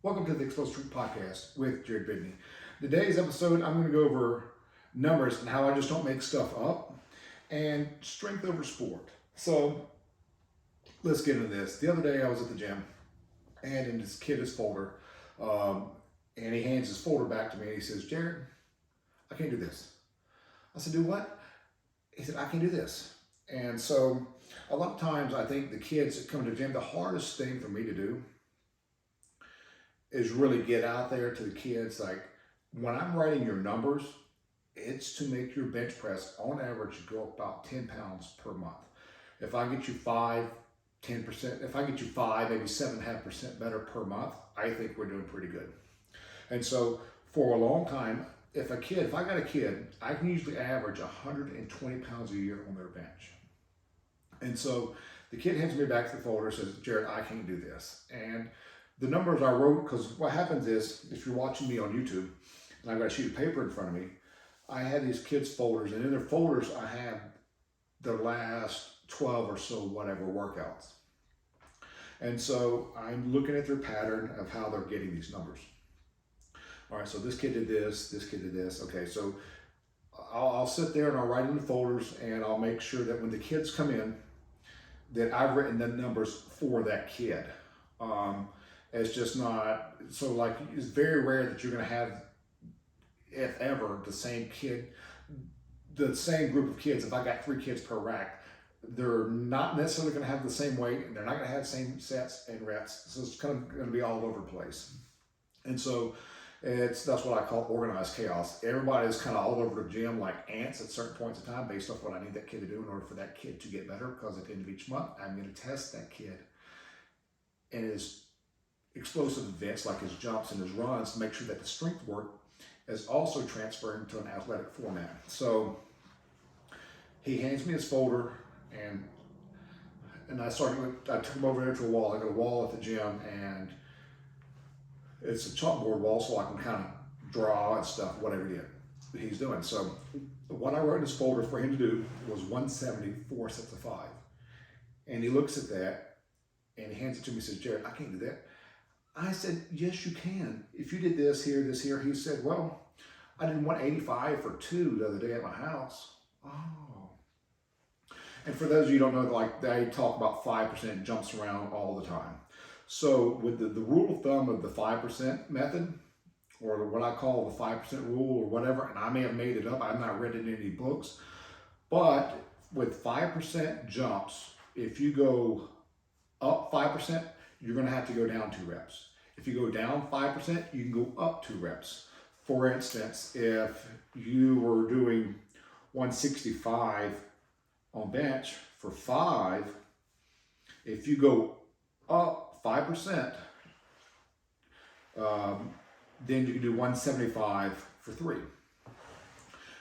Welcome to the Explosive Truth Podcast with Jared Bidney. Today's episode, I'm going to go over numbers and how I just don't make stuff up and strength over sport. So let's get into this. The other day I was at the gym and in this kid his folder, and he hands his folder back to me and he says, Jared, I can't do this. I said, do what? He said, I can do this. And so a lot of times I think the kids that come to the gym, the hardest thing for me to do is really get out there to the kids. Like when I'm writing your numbers, it's to make your bench press on average go up about 10 pounds per month. If I get you 5, 10%, if I get you 5, maybe 7.5% better per month, I think we're doing pretty good. And so for a long time, if I got a kid, I can usually average 120 pounds a year on their bench. And so the kid hands me back to the folder and says, Jared, I can't do this. And the numbers I wrote, because what happens is, if you're watching me on YouTube, and I've got a sheet of paper in front of me, I have these kids' folders, and in their folders I have their last 12 or so whatever workouts. And so I'm looking at their pattern of how they're getting these numbers. All right, so this kid did this kid did this. Okay, so I'll sit there and I'll write in the folders, and I'll make sure that when the kids come in, that I've written the numbers for that kid. It's just not, so like, it's very rare that you're going to have, if ever, the same kid, the same group of kids. If I got 3 kids per rack, they're not necessarily going to have the same weight, and they're not going to have the same sets and reps. So it's kind of going to be all over the place. And so that's what I call organized chaos. Everybody's kind of all over the gym like ants at certain points in time based off what I need that kid to do in order for that kid to get better, because at the end of each month, I'm going to test that kid and his explosive events like his jumps and his runs to make sure that the strength work is also transferring to an athletic format. So he hands me his folder, and I took him over there to a wall. I got a wall at the gym, and it's a chalkboard wall, so I can kind of draw and stuff, whatever he's doing. So what I wrote in his folder for him to do was 174 sets of 5. And he looks at that and he hands it to me and says, Jared, I can't do that. I said, yes, you can. If you did this here, he said, well, I did 185 for 2 the other day at my house. Oh. And for those of you who don't know, like they talk about 5% jumps around all the time. So with the rule of thumb of the 5% method, or what I call the 5% rule or whatever, and I may have made it up, I've not read it in any books, but with 5% jumps, if you go up 5%, you're going to have to go down 2 reps. If you go down 5%, you can go up 2 reps. For instance, if you were doing 165 on bench for 5, if you go up 5%, then you can do 175 for 3.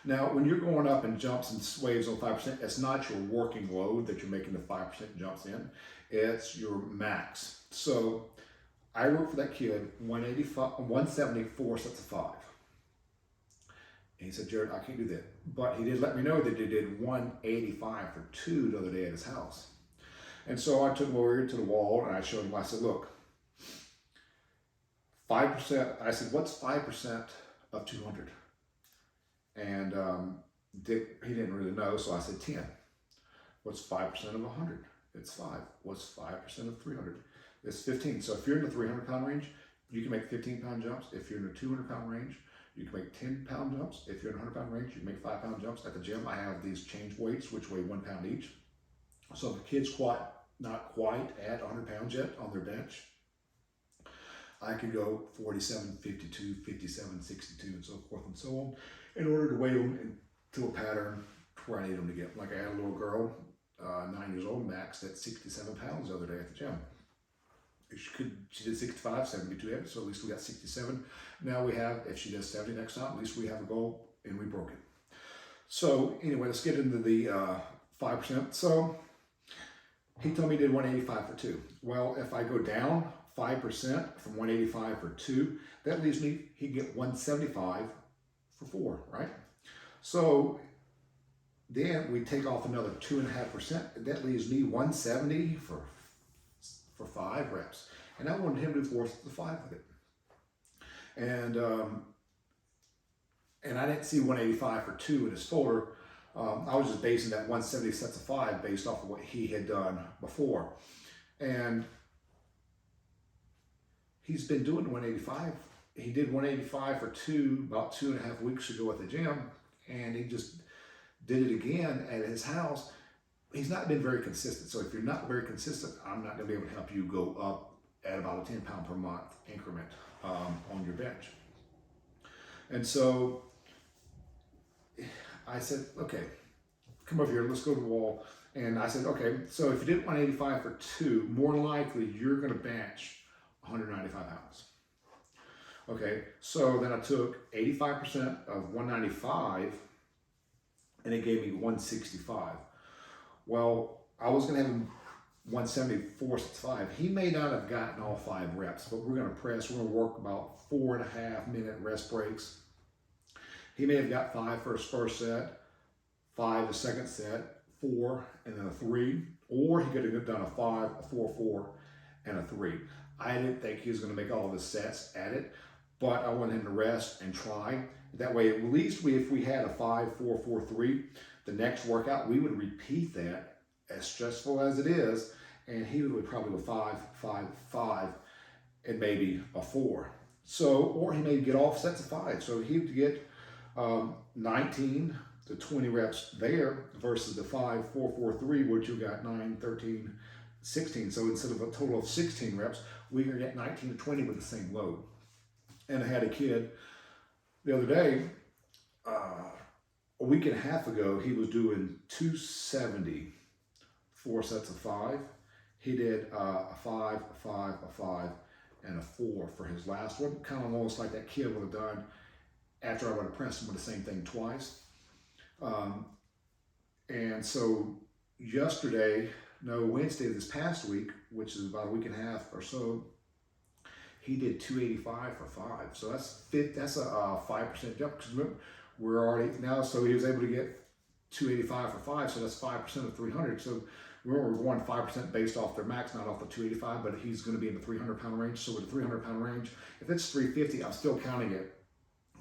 Now, when you're going up in jumps and waves on 5%, it's not your working load that you're making the 5% jumps in, it's your max. So I worked for that kid 174 sets of 5. And he said, Jared, I can't do that. But he did let me know that he did 185 for 2 the other day at his house. And so I took him over here to the wall and I showed him, I said, look, 5%, I said, what's 5% of 200? And he didn't really know, so I said 10. What's 5% of 100? It's 5. What's 5% of 300? It's 15. So if you're in the 300-pound range, you can make 15-pound jumps. If you're in the 200-pound range, you can make 10-pound jumps. If you're in a 100-pound range, you can make 5-pound jumps. At the gym, I have these change weights, which weigh 1 pound each. So the kid's not quite at 100 pounds yet on their bench, I could go 47, 52, 57, 62, and so forth and so on, in order to weigh them into a pattern where I need them to get. Like I had a little girl, 9 years old, maxed at 67 pounds the other day at the gym. She did 65, 72, so at least we got 67. Now we have, if she does 70 next time, at least we have a goal and we broke it. So anyway, let's get into the 5%. So he told me he did 185 for 2. Well, if I go down 5% from 185 for 2, that leaves me, he'd get 175 for 4, right? So then we take off another 2.5%. That leaves me 170 for 5 reps. And I wanted him to do 4 sets of 5 with it. And I didn't see 185 for 2 in his folder. I was just basing that 170 sets of 5 based off of what he had done before. And he's been doing 185. He did 185 for 2 about 2.5 weeks ago at the gym, and he just did it again at his house. He's not been very consistent. So if you're not very consistent, I'm not going to be able to help you go up at about a 10 pound per month increment on your bench. And so I said, okay, come over here, let's go to the wall. And I said, okay, so if you did 185 for 2, more likely you're going to bench 195 pounds. Okay, so then I took 85% of 195 and it gave me 165. Well, I was going to have him 174 sets 5. He may not have gotten all 5 reps, but we're going to press. We're going to work about 4.5 minute rest breaks. He may have got 5 for his first set, 5 the second set, 4, and then a 3. Or he could have done a 5, a 4, 4, and a 3. I didn't think he was going to make all of his sets at it, but I wanted him to rest and try. That way, at least if we had a 5, 4, 4, 3, the next workout, we would repeat that, as stressful as it is, and he would probably go 5, 5, 5, and maybe a 4. So, or he may get all sets of 5. So he would get 19 to 20 reps there versus the 5, 4, 4, 3, which you got 9, 13, 16. So instead of a total of 16 reps, we can get 19 to 20 with the same load. And I had a kid the other day, a week and a half ago, he was doing 270, 4 sets of 5. He did a 5, a 5, a 5, and a 4 for his last one. Kind of almost like that kid would have done after I would have pressed him with the same thing twice. And so Wednesday this past week, which is about a week and a half or so, he did 285 for 5. So that's a 5% jump. Because remember, we're already now, so he was able to get 285 for 5, so that's 5% of 300. So we're going 5% based off their max, not off the 285, but he's going to be in the 300 pound range. So with the 300 pound range, if it's 350, I'm still counting it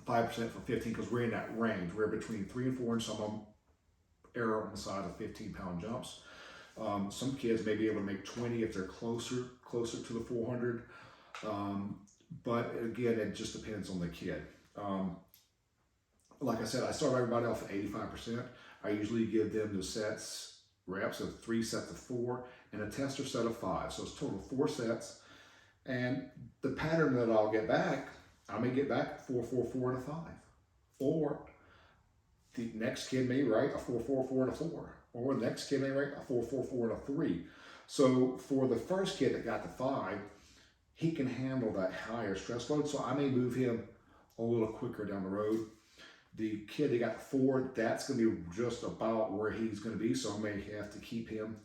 5% for 15 because we're in that range. We're between 3 and 4, and some of them err on the side of 15 pound jumps. Some kids may be able to make 20 if they're closer to the 400. But again, it just depends on the kid. Like I said, I start everybody off at 85%. I usually give them the reps of 3 sets of 4 and a tester set of 5. So it's total 4 sets. And the pattern that I'll get back, I may get back 4, 4, 4, and a 5. Or the next kid may write a 4, 4, 4, and a 4. Or the next kid may write a 4, 4, 4, and a 3. So for the first kid that got the 5, he can handle that higher stress load. So I may move him a little quicker down the road. The kid that got the 4, that's going to be just about where he's going to be. So I may have to keep him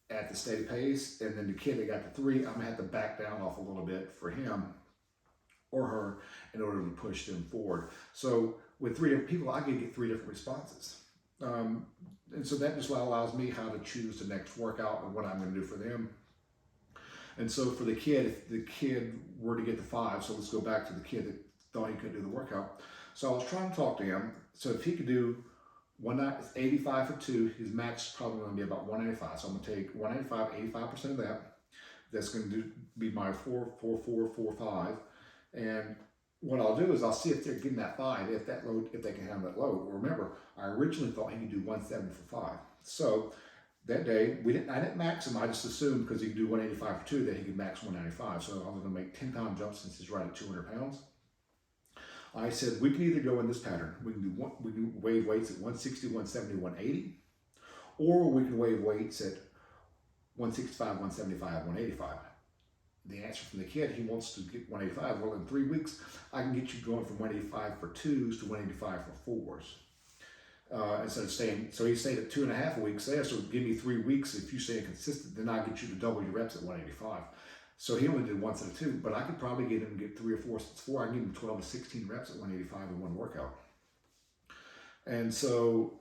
at the steady pace. And then the kid that got the 3, I'm going to have to back down off a little bit for him or her in order to push them forward. So with 3 different people, I can get 3 different responses. And so that just allows me how to choose the next workout and what I'm going to do for them. And so for the kid, if the kid were to get the 5, so let's go back to the kid that thought he couldn't do the workout. So I was trying to talk to him. So if he could do 85 for 2, his max is probably going to be about 185. So I'm going to take 185, 85% of that. That's going to be my 4, 4, 4, 4, 5. And what I'll do is I'll see if they're getting that 5, if they can handle that load. Remember, I originally thought he could do 170 for 5. So that day, I didn't max him. I just assumed because he could do 185 for 2 that he could max 195. So I was going to make 10 pound jumps since he's right at 200 pounds. I said we can either go in this pattern. We can wave weights at 160, 170, 180, or we can wave weights at 165, 175, 185. The answer from the kid, he wants to get 185. Well, in 3 weeks, I can get you going from 185 for 2s to 185 for 4s. Instead of staying, so he stayed at 2.5 weeks there. So give me 3 weeks. If you stay consistent, then I'll get you to double your reps at 185. So he only did 1 set of 2, but I could probably get him to get 3 or 4 sets of 4. I can give him 12 to 16 reps at 185 in one workout. And so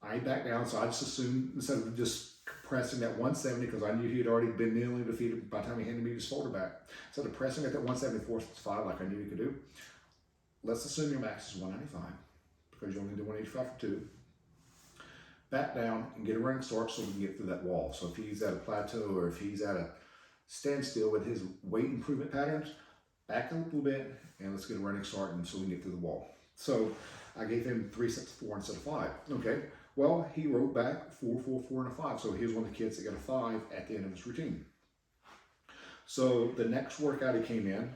I backed down. So I just assumed instead of just pressing at 170 because I knew he had already been nearly defeated by the time he handed me his shoulder back. So the pressing at that 174 5 like I knew he could do. Let's assume your max is 195 because you only do 185 for 2. Back down and get a running start so we can get through that wall. So if he's at a plateau or if he's at a standstill with his weight improvement patterns, back up a little bit and let's get a running start and so we can get through the wall. So I gave him 3 sets of 4 instead of 5. Okay, well, he wrote back 4, 4, 4, and a 5. So here's one of the kids that got a 5 at the end of his routine. So the next workout he came in,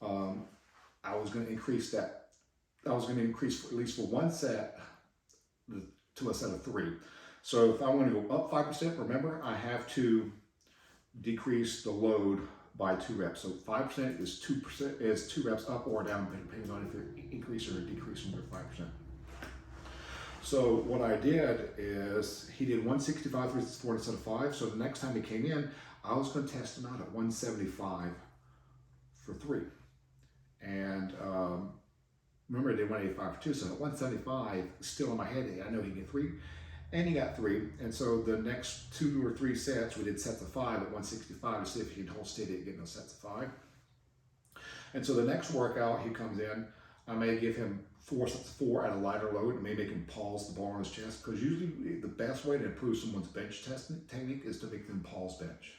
I was going to increase that. I was going to increase at least for one set to a set of 3. So if I want to go up 5%, remember I have to decrease the load by 2 reps. So 5% is 2% is 2 reps up or down depending on if you're increasing or decreasing your 5%. So what I did is he did 165, 3, 4 instead of 5. So the next time he came in, I was going to test him out at 175 for 3. And remember I did 185 for 2, so at 175, still in my head, I know he can get 3. And he got 3. And so the next 2 or 3 sets, we did sets of 5 at 165 to see if he can hold steady at getting those sets of 5. And so the next workout, he comes in, I may give him 4 sets of 4 at a lighter load and may make him pause the bar on his chest, because usually the best way to improve someone's bench technique is to make them pause bench.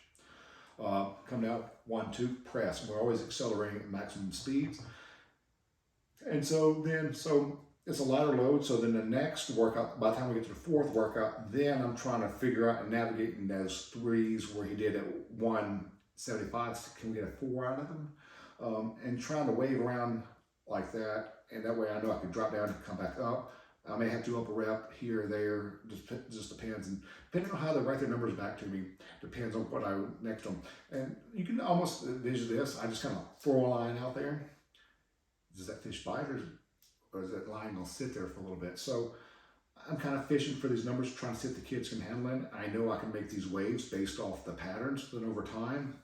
Come down, 1, 2, press. We're always accelerating at maximum speeds. And so it's a lighter load. So then the next workout, by the time we get to the 4th workout, then I'm trying to figure out and navigate in those 3s where he did at 175. Can we get a 4 out of him? And trying to wave around like that. And that way I know I can drop down and come back up. I may have to do up a rep here or there, just depends. And depending on how they write their numbers back to me, depends on what I next to them. And you can almost envision this. I just kind of throw a line out there. Does that fish bite or is that line going to sit there for a little bit? So I'm kind of fishing for these numbers, trying to see if the kids can handle it. I know I can make these waves based off the patterns. Then over time,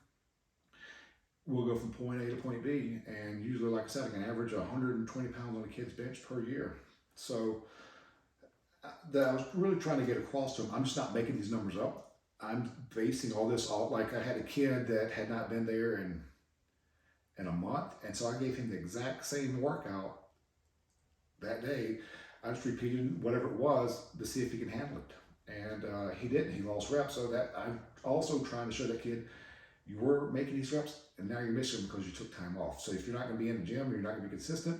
we'll go from point A to point B. And usually, like I said, I can average 120 pounds on a kid's bench per year. So that I was really trying to get across to them. I'm just not making these numbers up. I'm basing all this off. Like I had a kid that had not been there in a month, and so I gave him the exact same workout that day. I just repeated whatever it was to see if he can handle it, and he didn't. He lost reps. So that I'm also trying to show that kid you were making these reps, and now you're missing them because you took time off. So if you're not going to be in the gym, or you're not going to be consistent,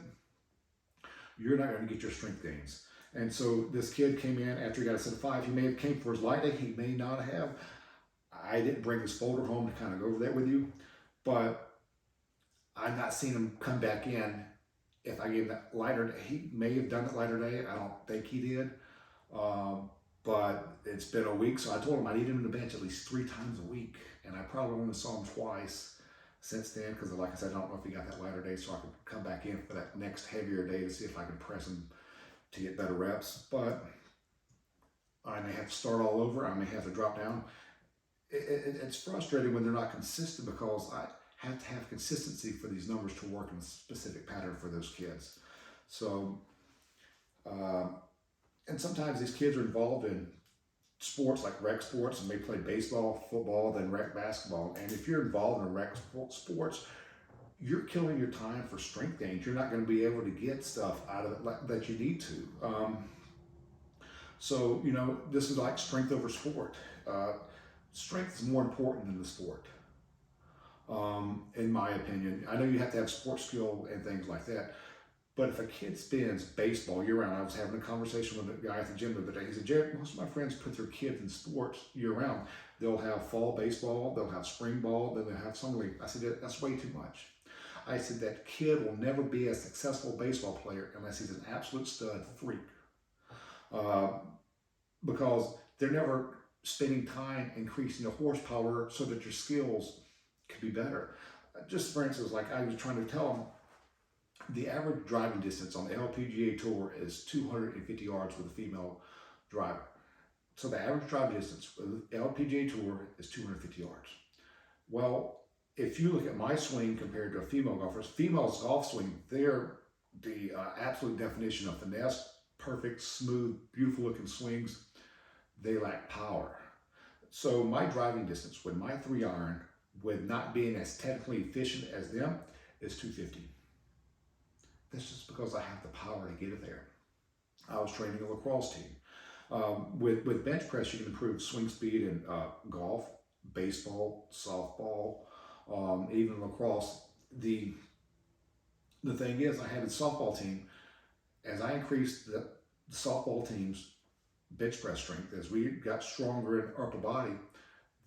you're not going to get your strength gains. And so this kid came in after he got a set of 5. He may have came for his light day. He may not have. I didn't bring his folder home to kind of go over that with you, but I've not seen him come back in. If I gave him that lighter day, he may have done that lighter day. I don't think he did. But it's been a week, so I told him I need him in the bench at least 3 times a week. And I probably only saw him twice since then, because like I said, I don't know if he got that lighter day, so I could come back in for that next heavier day to see if I can press him to get better reps. But I may have to start all over. I may have to drop down. It's frustrating when they're not consistent, because I have to have consistency for these numbers to work in a specific pattern for those kids. So, and sometimes these kids are involved in sports like rec sports, and they play baseball, football, then rec basketball. And if you're involved in rec sports, you're killing your time for strength gains. You're not going to be able to get stuff out of it that you need to. So, you know, this is like strength over sport. Strength is more important than the sport, in my opinion. I know you have to have sports skill and things like that, but if a kid spins baseball year round, I was having a conversation with a guy at the gym the other day. He said, Jared, most of my friends put their kids in sports year round. They'll have fall baseball, they'll have spring ball, then they'll have summer league. I said, that's way too much. I said, that kid will never be a successful baseball player unless he's an absolute stud freak. Because they're never spending time increasing the horsepower so that your skills could be better. Just for instance, like I was trying to tell them, the average driving distance on the LPGA Tour is 250 yards with a female driver. So the average driving distance for the LPGA Tour is 250 yards. Well, if you look at my swing compared to a female golfer's, females golf swing, they're the absolute definition of finesse, perfect, smooth, beautiful looking swings. They lack power. So my driving distance with my 3-iron, with not being as technically efficient as them, is 250. That's just because I have the power to get it there. I was training a lacrosse team. With bench press, you can improve swing speed in golf, baseball, softball, even lacrosse. The thing is, I had a softball team. As I increased the softball team's bench press strength, as we got stronger in upper body,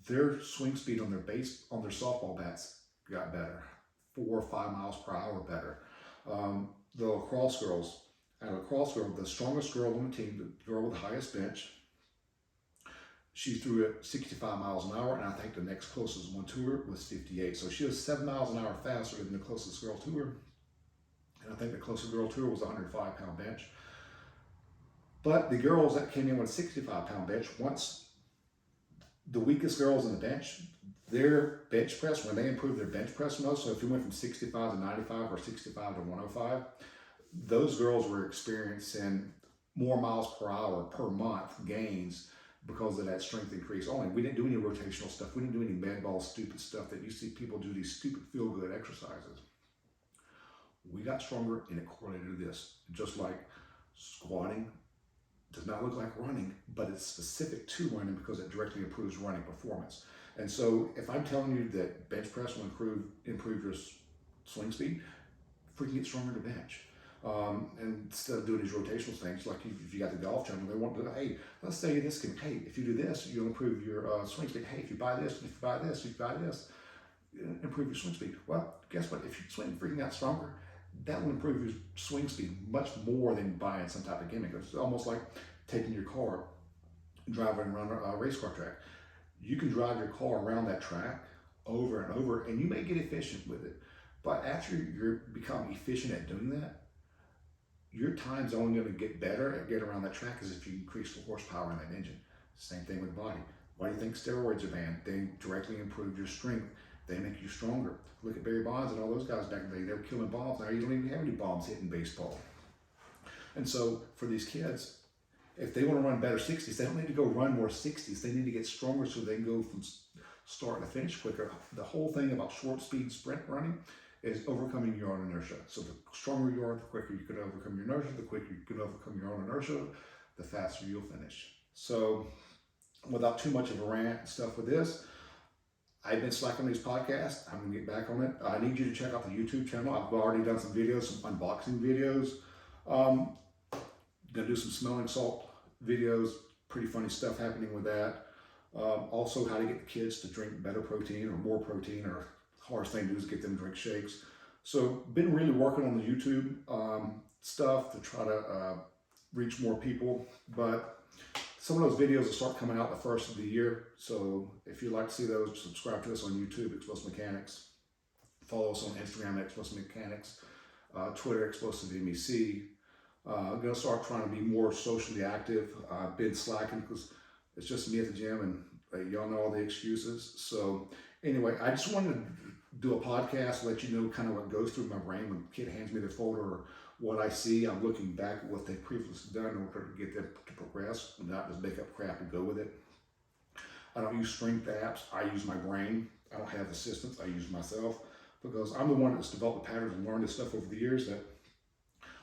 their swing speed on their softball bats got better, 4 or 5 miles per hour better. The lacrosse girls, the strongest girl on the team, the girl with the highest bench, she threw it 65 miles an hour, and I think the next closest one to her was 58. So she was 7 miles an hour faster than the closest girl to her. And I think the closest girl to her was a 105-pound bench. But the girls that came in with a 65-pound bench, once the weakest girls on the bench, their bench press, when they improved their bench press most, so if you went from 65 to 95 or 65 to 105, those girls were experiencing more miles per hour per month gains because of that strength increase only. We didn't do any rotational stuff. We didn't do any med ball stupid stuff that you see people do, these stupid feel-good exercises. We got stronger, and it correlated to this. Just like squatting does not look like running, but it's specific to running because it directly improves running performance. And so if I'm telling you that bench press will improve your swing speed, freaking get stronger to bench. And instead of doing these rotational things, like if you got the golf channel, they want to, hey, let's say this can, hey, if you do this, you'll improve your swing speed. Hey, if you buy this, if you buy this, if you buy this, improve your swing speed. Well, guess what? If you swing freaking out stronger, that will improve your swing speed much more than buying some type of gimmick. It's almost like taking your car, driving around a race car track. You can drive your car around that track over and over, and you may get efficient with it. But after you become efficient at doing that, your time's only going to get better at getting around that track as if you increase the horsepower in that engine. Same thing with the body. Why do you think steroids are banned? They directly improve your strength. They make you stronger. Look at Barry Bonds and all those guys back in the day. They were killing bombs. Now you don't even have any bombs hitting baseball. And so for these kids, if they want to run better 60s, they don't need to go run more 60s. They need to get stronger so they can go from start to finish quicker. The whole thing about short speed sprint running is overcoming your own inertia. So the stronger you are, the quicker you can overcome your inertia. The quicker you can overcome your own inertia, the faster you'll finish. So without too much of a rant and stuff with this, I've been slacking on these podcasts. I'm gonna get back on it. I need you to check out the YouTube channel. I've already done some videos, some unboxing videos. Gonna do some smelling salt videos, pretty funny stuff happening with that. Also how to get the kids to drink better protein or more protein, or hardest thing to do is get them to drink shakes. So been really working on the YouTube stuff to try to reach more people, but some of those videos will start coming out the first of the year. So if you'd like to see those, subscribe to us on YouTube, Explosive Mechanics. Follow us on Instagram, Explosive Mechanics, Twitter, Explosive MEC. I'm gonna start trying to be more socially active. I've been slacking because it's just me at the gym, and y'all know all the excuses. So anyway, I just wanted to do a podcast, let you know kind of what goes through my brain when a kid hands me their folder or what I see. I'm looking back at what they've previously done in order to get them to progress, and not just make up crap and go with it. I don't use strength apps. I use my brain. I don't have assistants. I use myself because I'm the one that's developed the patterns and learned this stuff over the years that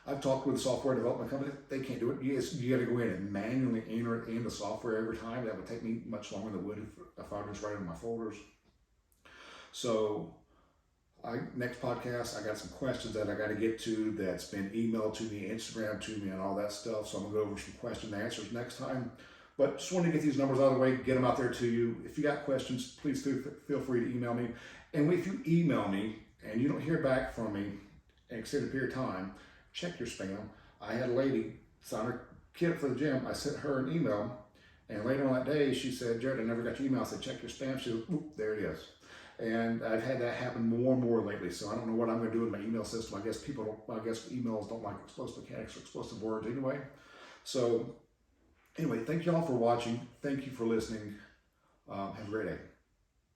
I've talked with a software development company. They can't do it. You got to go in and manually enter it in the software every time. That would take me much longer than it would if I was just writing my folders. So next podcast, I got some questions that I got to get to that's been emailed to me, Instagram to me, and all that stuff. So I'm going to go over some question and answers next time. But just wanted to get these numbers out of the way, get them out there to you. If you got questions, please feel free to email me. And if you email me and you don't hear back from me in an extended period of time, check your spam. I had a lady sign her kid up for the gym. I sent her an email, and later on that day, she said, "Jared, I never got your email." I said, "Check your spam." She goes, "Oop, there it is." And I've had that happen more and more lately. So I don't know what I'm going to do with my email system. I guess emails don't like explosive mechanics or explosive words anyway. So anyway, thank you all for watching. Thank you for listening. Have a great day.